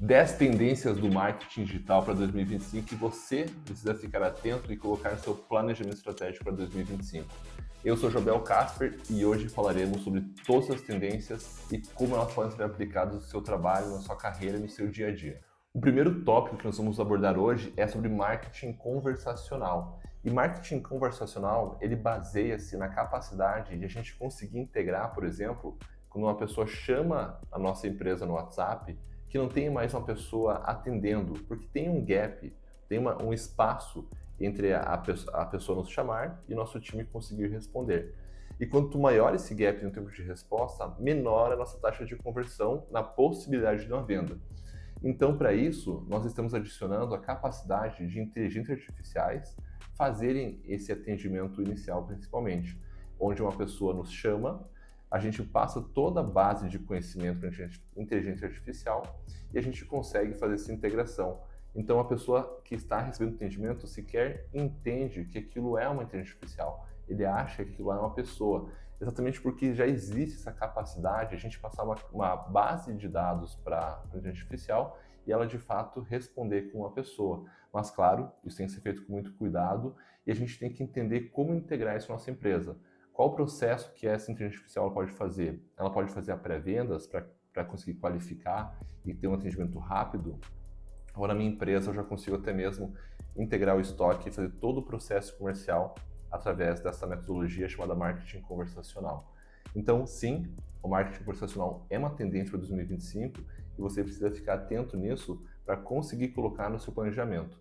10 tendências do marketing digital para 2025 que você precisa ficar atento e colocar no seu planejamento estratégico para 2025. Eu sou Jobel Casper e hoje falaremos sobre todas as tendências e como elas podem ser aplicadas no seu trabalho, na sua carreira e no seu dia a dia. O primeiro tópico que nós vamos abordar hoje é sobre marketing conversacional. E marketing conversacional, ele baseia-se na capacidade de a gente conseguir integrar, por exemplo, quando uma pessoa chama a nossa empresa no WhatsApp, que não tem mais uma pessoa atendendo, porque tem um gap, tem um espaço entre a pessoa nos chamar e nosso time conseguir responder. E quanto maior esse gap no tempo de resposta, menor a nossa taxa de conversão na possibilidade de uma venda. Então, para isso, nós estamos adicionando a capacidade de inteligências artificiais fazerem esse atendimento inicial, principalmente, onde uma pessoa nos chama, a gente passa toda a base de conhecimento para a inteligência artificial e a gente consegue fazer essa integração. Então, a pessoa que está recebendo atendimento sequer entende que aquilo é uma inteligência artificial. Ele acha que aquilo é uma pessoa. Exatamente porque já existe essa capacidade de a gente passar uma base de dados para a inteligência artificial e ela, de fato, responder com uma pessoa. Mas, claro, isso tem que ser feito com muito cuidado e a gente tem que entender como integrar isso na nossa empresa. Qual o processo que essa inteligência artificial ela pode fazer? Ela pode fazer a pré-vendas para conseguir qualificar e ter um atendimento rápido? Ou na minha empresa eu já consigo até mesmo integrar o estoque e fazer todo o processo comercial através dessa metodologia chamada marketing conversacional. Então, sim, o marketing conversacional é uma tendência para 2025 e você precisa ficar atento nisso para conseguir colocar no seu planejamento.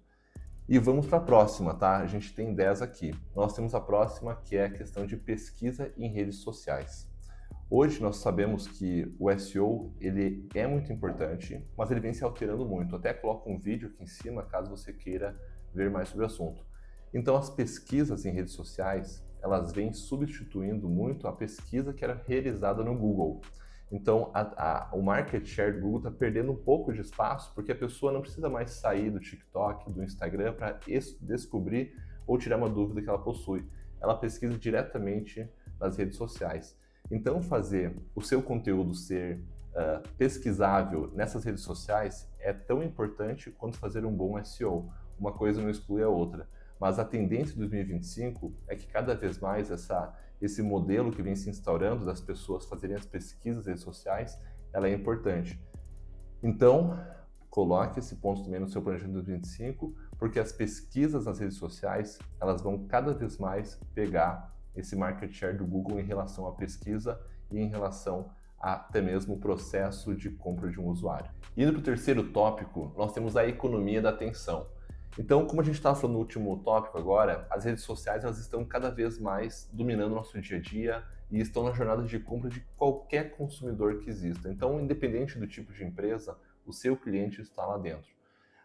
E vamos para a próxima, tá? A gente tem 10 aqui. Nós temos a próxima, que é a questão de pesquisa em redes sociais. Hoje nós sabemos que o SEO ele é muito importante, mas ele vem se alterando muito. Até coloco um vídeo aqui em cima, caso você queira ver mais sobre o assunto. Então as pesquisas em redes sociais, elas vêm substituindo muito a pesquisa que era realizada no Google. Então, o market share do Google está perdendo um pouco de espaço porque a pessoa não precisa mais sair do TikTok, do Instagram para descobrir ou tirar uma dúvida que ela possui. Ela pesquisa diretamente nas redes sociais. Então, fazer o seu conteúdo ser pesquisável nessas redes sociais é tão importante quanto fazer um bom SEO. Uma coisa não exclui a outra. Mas a tendência de 2025 é que cada vez mais esse modelo que vem se instaurando das pessoas fazerem as pesquisas nas redes sociais, ela é importante. Então, coloque esse ponto também no seu planejamento de 2025, porque as pesquisas nas redes sociais, elas vão cada vez mais pegar esse market share do Google em relação à pesquisa e em relação a até mesmo o processo de compra de um usuário. Indo para o terceiro tópico, nós temos a economia da atenção. Então, como a gente estava falando no último tópico agora, as redes sociais elas estão cada vez mais dominando o nosso dia a dia e estão na jornada de compra de qualquer consumidor que exista. Então, independente do tipo de empresa, o seu cliente está lá dentro.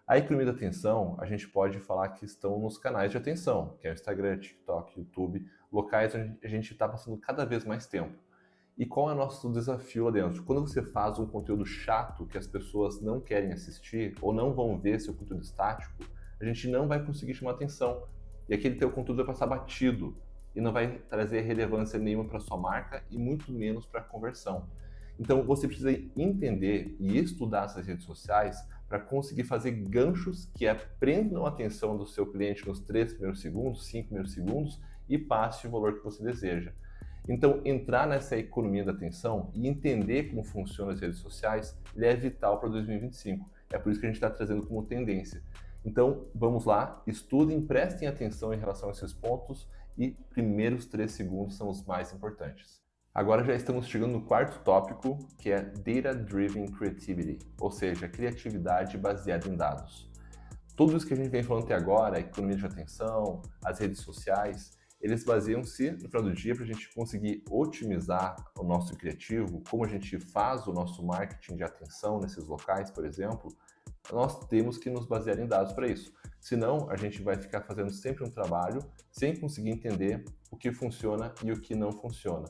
A economia da atenção, a gente pode falar que estão nos canais de atenção, que é o Instagram, TikTok, YouTube, locais onde a gente está passando cada vez mais tempo. E qual é o nosso desafio lá dentro? Quando você faz um conteúdo chato que as pessoas não querem assistir ou não vão ver seu conteúdo estático, a gente não vai conseguir chamar atenção. E aquele teu conteúdo vai passar batido e não vai trazer relevância nenhuma para sua marca e muito menos para a conversão. Então você precisa entender e estudar essas redes sociais para conseguir fazer ganchos que prendam a atenção do seu cliente nos 3 primeiros segundos, 5 primeiros segundos e passe o valor que você deseja. Então, entrar nessa economia da atenção e entender como funcionam as redes sociais é vital para 2025. É por isso que a gente está trazendo como tendência. Então, vamos lá, estudem, prestem atenção em relação a esses pontos e primeiros 3 segundos são os mais importantes. Agora já estamos chegando no quarto tópico, que é Data Driven Creativity, ou seja, criatividade baseada em dados. Tudo isso que a gente vem falando até agora, a economia de atenção, as redes sociais, eles baseiam-se no final do dia para a gente conseguir otimizar o nosso criativo, como a gente faz o nosso marketing de atenção nesses locais, por exemplo. Nós temos que nos basear em dados para isso. Senão, a gente vai ficar fazendo sempre um trabalho sem conseguir entender o que funciona e o que não funciona.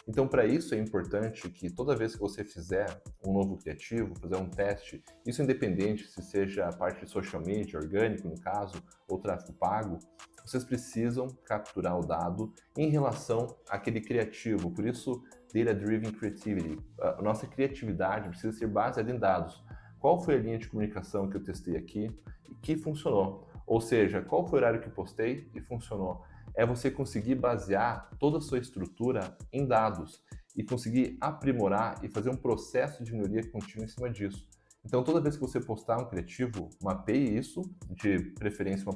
Então, para isso é importante que toda vez que você fizer um novo criativo, fazer um teste, isso independente se seja a parte de social media, orgânico no caso, ou tráfego pago, vocês precisam capturar o dado em relação àquele criativo. Por isso, Data Driven Creativity. A nossa criatividade precisa ser baseada em dados. qual foi a linha de comunicação que eu testei aqui e que funcionou. Ou seja, qual foi o horário que postei e funcionou. É você conseguir basear toda a sua estrutura em dados e conseguir aprimorar e fazer um processo de melhoria contínua em cima disso. Então, toda vez que você postar um criativo, mapeie isso, de preferência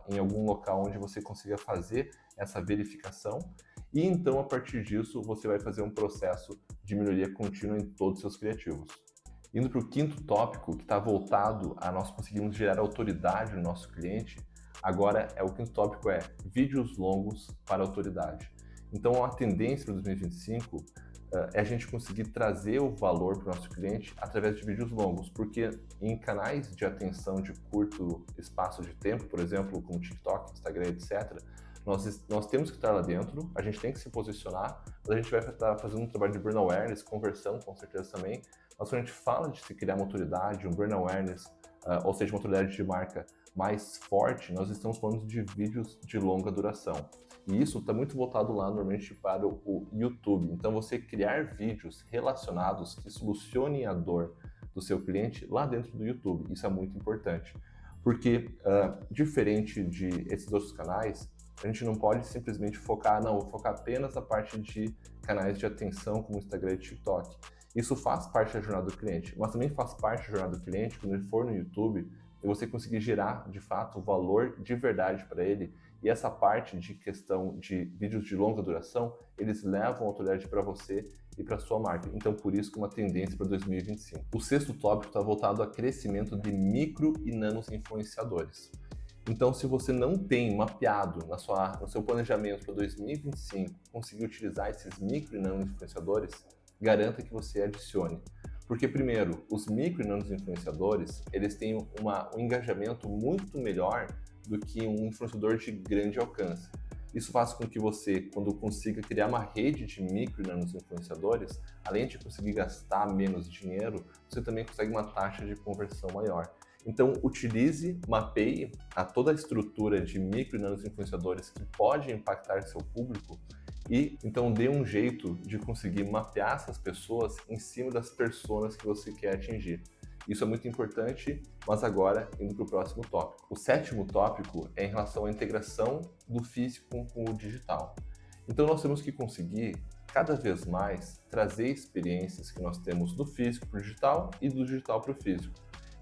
em algum local onde você consiga fazer essa verificação, e então, a partir disso, você vai fazer um processo de melhoria contínua em todos os seus criativos. Indo para o quinto tópico, que está voltado a nós conseguirmos gerar autoridade no nosso cliente, agora o quinto tópico é vídeos longos para autoridade. Então, a tendência para 2025 é a gente conseguir trazer o valor para o nosso cliente através de vídeos longos, porque em canais de atenção de curto espaço de tempo, por exemplo, como TikTok, Instagram, etc., nós temos que estar lá dentro, a gente tem que se posicionar, mas a gente vai estar fazendo um trabalho de brand awareness, conversão com certeza também, mas quando a gente fala de se criar uma autoridade, um brand awareness, ou seja, uma autoridade de marca mais forte, nós estamos falando de vídeos de longa duração. E isso está muito voltado lá normalmente para o YouTube. Então, você criar vídeos relacionados que solucionem a dor do seu cliente lá dentro do YouTube. Isso é muito importante. Porque, diferente de esses outros canais, a gente não pode simplesmente focar apenas na parte de canais de atenção como Instagram e TikTok. Isso faz parte da jornada do cliente, mas também faz parte da jornada do cliente quando ele for no YouTube e você conseguir gerar, de fato, valor de verdade para ele. E essa parte de questão de vídeos de longa duração, eles levam autoridade para você e para sua marca. Então, por isso que é uma tendência para 2025. O sexto tópico está voltado a crescimento de micro e nanos influenciadores. Então, se você não tem mapeado no seu planejamento para 2025, conseguir utilizar esses micro e nano influenciadores, garanta que você adicione. Porque, primeiro, os micro e nanos influenciadores, eles têm um engajamento muito melhor do que um influenciador de grande alcance. Isso faz com que você, quando consiga criar uma rede de micro e nanos influenciadores, além de conseguir gastar menos dinheiro, você também consegue uma taxa de conversão maior. Então, mapeie toda a estrutura de micro e nanos influenciadores que pode impactar seu público e então dê um jeito de conseguir mapear essas pessoas em cima das personas que você quer atingir. Isso é muito importante, mas agora indo para o próximo tópico. O sétimo tópico é em relação à integração do físico com o digital. Então nós temos que conseguir cada vez mais trazer experiências que nós temos do físico para o digital e do digital para o físico.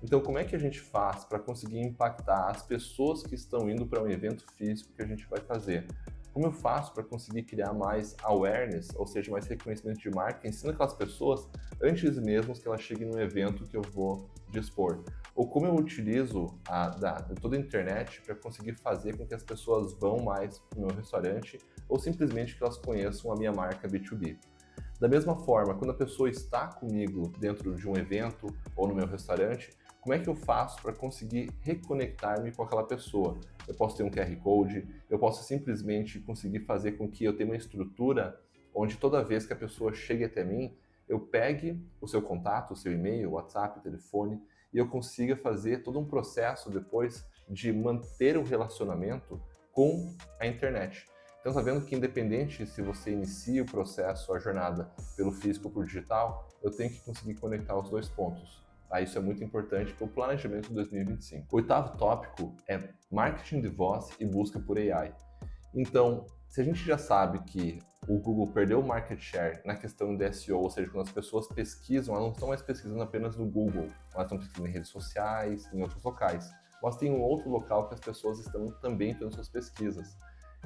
Então, como é que a gente faz para conseguir impactar as pessoas que estão indo para um evento físico que a gente vai fazer? Como eu faço para conseguir criar mais awareness, ou seja, mais reconhecimento de marca, ensino aquelas pessoas antes mesmo que elas cheguem no evento que eu vou dispor? Ou como eu utilizo toda a internet para conseguir fazer com que as pessoas vão mais para o meu restaurante ou simplesmente que elas conheçam a minha marca B2B? Da mesma forma, quando a pessoa está comigo dentro de um evento ou no meu restaurante, como é que eu faço para conseguir reconectar-me com aquela pessoa? Eu posso ter um QR Code, eu posso simplesmente conseguir fazer com que eu tenha uma estrutura onde toda vez que a pessoa chegue até mim, eu pegue o seu contato, o seu e-mail, WhatsApp, telefone, e eu consiga fazer todo um processo depois de manter o relacionamento com a internet. Então, está vendo que independente se você inicia o processo, a jornada pelo físico ou por digital, eu tenho que conseguir conectar os dois pontos. Isso é muito importante para o planejamento de 2025. O oitavo tópico é marketing de voz e busca por AI. Então, se a gente já sabe que o Google perdeu o market share na questão de SEO, ou seja, quando as pessoas pesquisam, elas não estão mais pesquisando apenas no Google, elas estão pesquisando em redes sociais, em outros locais. Mas tem um outro local que as pessoas estão também fazendo suas pesquisas,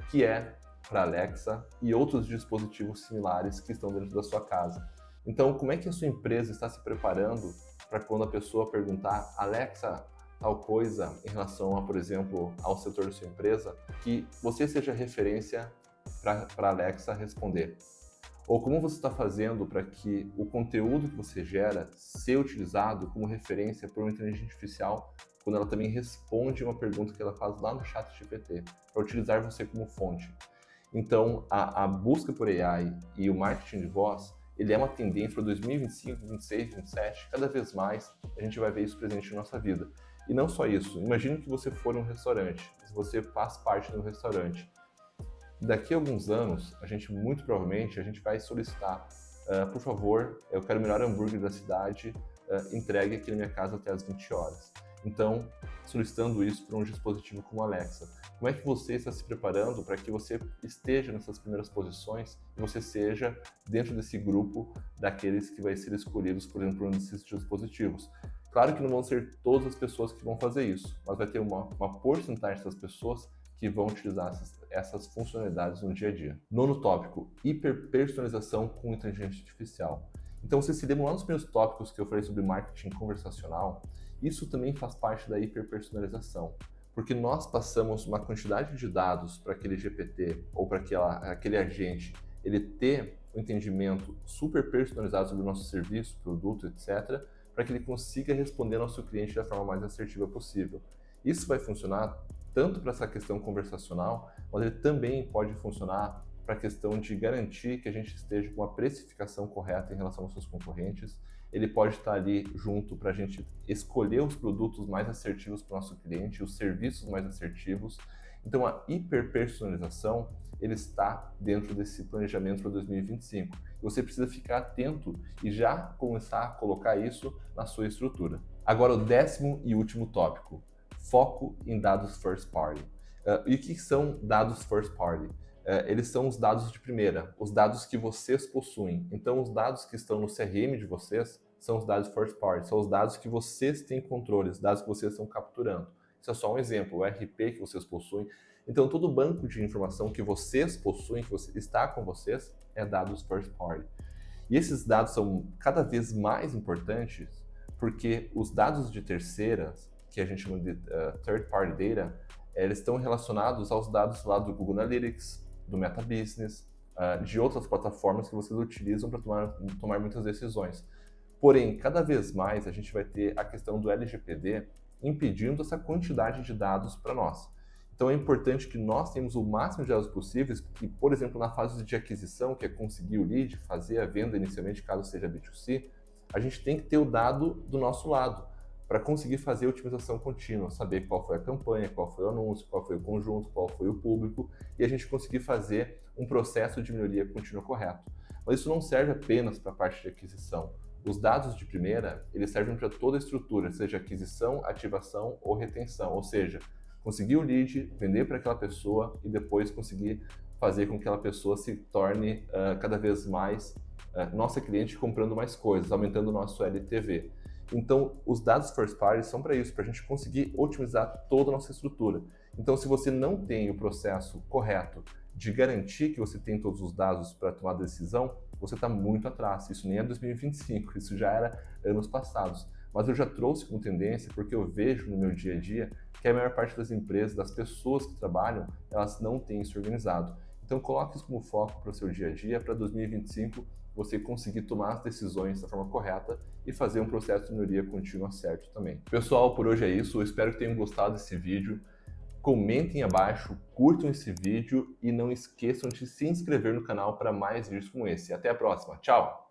que é para Alexa e outros dispositivos similares que estão dentro da sua casa. Então, como é que a sua empresa está se preparando para quando a pessoa perguntar, Alexa, tal coisa em relação a, por exemplo, ao setor da sua empresa, que você seja referência para Alexa responder? Ou como você está fazendo para que o conteúdo que você gera seja utilizado como referência por uma inteligência artificial quando ela também responde uma pergunta que ela faz lá no chat GPT, para utilizar você como fonte? Então, a busca por AI e o marketing de voz, ele é uma tendência para 2025, 2026, 2027, cada vez mais a gente vai ver isso presente na nossa vida. E não só isso, imagine que você for um restaurante, se você faz parte de um restaurante. Daqui a alguns anos, muito provavelmente, a gente vai solicitar, por favor, eu quero o melhor hambúrguer da cidade, entregue aqui na minha casa até as 20 horas. Então, solicitando isso para um dispositivo como o Alexa. Como é que você está se preparando para que você esteja nessas primeiras posições e você seja dentro desse grupo daqueles que vai ser escolhidos, por exemplo, por um desses dispositivos? Claro que não vão ser todas as pessoas que vão fazer isso, mas vai ter uma porcentagem das pessoas que vão utilizar essas funcionalidades no dia a dia. Nono tópico, hiperpersonalização com inteligência artificial. Então, se se lembram lá nos primeiros tópicos que eu falei sobre marketing conversacional, isso também faz parte da hiperpersonalização, porque nós passamos uma quantidade de dados para aquele GPT ou para aquele agente, ele ter um entendimento super personalizado sobre o nosso serviço, produto, etc., para que ele consiga responder ao nosso cliente da forma mais assertiva possível. Isso vai funcionar tanto para essa questão conversacional, mas ele também pode funcionar para a questão de garantir que a gente esteja com uma precificação correta em relação aos seus concorrentes. Ele pode estar ali junto para a gente escolher os produtos mais assertivos para o nosso cliente, os serviços mais assertivos. Então, a hiperpersonalização, ele está dentro desse planejamento para 2025. Você precisa ficar atento e já começar a colocar isso na sua estrutura. Agora, o 10º e último tópico, foco em dados first party. E o que são dados first party? Eles são os dados de primeira, os dados que vocês possuem. Então, os dados que estão no CRM de vocês são os dados first party, são os dados que vocês têm controle, os dados que vocês estão capturando. Isso é só um exemplo, o RP que vocês possuem. Então, todo banco de informação que vocês possuem, que está com vocês, é dados first party. E esses dados são cada vez mais importantes porque os dados de terceiras, que a gente chama de third party data, eles estão relacionados aos dados lá do Google Analytics, do Meta Business, de outras plataformas que vocês utilizam para tomar muitas decisões. Porém, cada vez mais a gente vai ter a questão do LGPD impedindo essa quantidade de dados para nós. Então é importante que nós tenhamos o máximo de dados possíveis, que, por exemplo, na fase de aquisição, que é conseguir o lead, fazer a venda inicialmente, caso seja B2C, a gente tem que ter o dado do nosso lado, para conseguir fazer a otimização contínua, saber qual foi a campanha, qual foi o anúncio, qual foi o conjunto, qual foi o público, e a gente conseguir fazer um processo de melhoria contínua correto. Mas isso não serve apenas para a parte de aquisição. Os dados de primeira, eles servem para toda a estrutura, seja aquisição, ativação ou retenção, ou seja, conseguir o lead, vender para aquela pessoa e depois conseguir fazer com que aquela pessoa se torne cada vez mais nossa cliente comprando mais coisas, aumentando o nosso LTV. Então, os dados first party são para isso, para a gente conseguir otimizar toda a nossa estrutura. Então, se você não tem o processo correto de garantir que você tem todos os dados para tomar decisão, você está muito atrás. Isso nem é 2025, isso já era anos passados. Mas eu já trouxe como tendência porque eu vejo no meu dia a dia que a maior parte das empresas, das pessoas que trabalham, elas não têm isso organizado. Então, coloque isso como foco para o seu dia a dia, para 2025 você conseguir tomar as decisões da forma correta e fazer um processo de melhoria contínua certo também. Pessoal, por hoje é isso. Eu espero que tenham gostado desse vídeo. Comentem abaixo, curtam esse vídeo e não esqueçam de se inscrever no canal para mais vídeos como esse. Até a próxima. Tchau!